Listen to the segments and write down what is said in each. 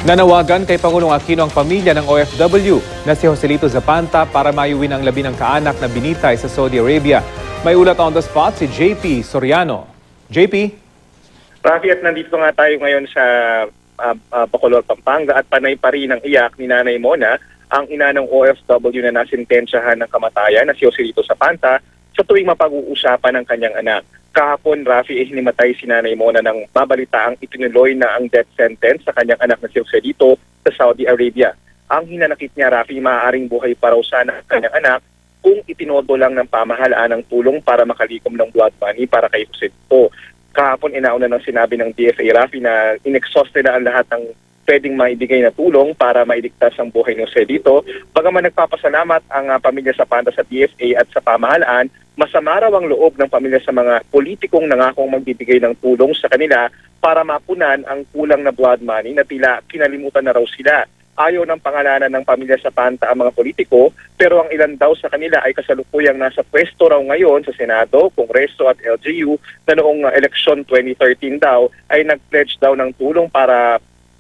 Nanawagan kay Pangulong Aquino ang pamilya ng OFW na si Joselito Zapanta para mayuwi ng 11 kaanak na binitay sa Saudi Arabia. May ulat on the spot si JP Soriano. JP? Rafi, at nandito nga tayo ngayon sa Bacolod, Pampanga at panay pa rin ang iyak ni Nanay Mona, ang ina ng OFW na nasintensyahan ng kamatayan na si Joselito Zapanta sa tuwing mapag-uusapan ng kanyang anak. Kahapon, Rafi, hinimatay si Nanay Mona ng mabalitaang itinuloy na ang death sentence sa kanyang anak na si Joselito sa Saudi Arabia. Ang hinanakit niya, Rafi, maaaring buhay pa raw sana ang kanyang anak kung itinodo lang ng pamahalaan ng tulong para makalikom ng blood money para kay Joselito. Kahapon, inauna ng sinabi ng DFA, Rafi, na inexhaust na ang lahat ng pwedeng maibigay na tulong para mailigtas ang buhay ng Joselito. Bagaman nagpapasalamat ang pamilya Zapanta sa DFA at sa pamahalaan, masama raw ang loob ng pamilya sa mga politikong nangakong magbibigay ng tulong sa kanila para mapunan ang kulang na blood money na tila kinalimutan na raw sila. Ayaw ng pangalanan ng pamilya Zapanta ang mga politiko, pero ang ilan daw sa kanila ay kasalukuyang nasa pwesto raw ngayon sa Senado, Kongreso at LGU na noong eleksyon 2013 daw ay nag-pledge daw ng tulong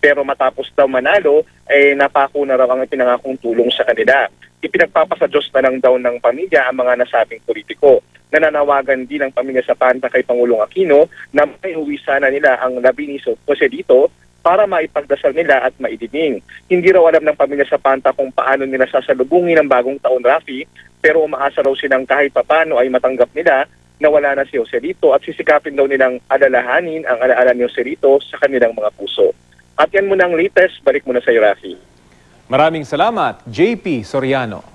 pero matapos daw manalo ay napako na raw ang pinangakong tulong sa kanila. Ipinagpapasadyos na lang daw ng pamilya ang mga nasabing politiko. Nananawagan din ang pamilya Zapanta kay Pangulong Aquino na maiuwi sana nila ang labi ni Joselito para maipagdasal nila at maidining. Hindi raw alam ng pamilya Zapanta kung paano nila sasalubungin ang bagong taon, Rafi, pero umaasa raw silang kahit papano ay matanggap nila na wala na si Joselito at sisikapin daw nilang alalahanin ang alaala ni Joselito sa kanilang mga puso. At yan muna ang latest. Balik muna sa iyo, Rafi. Maraming salamat, JP Soriano.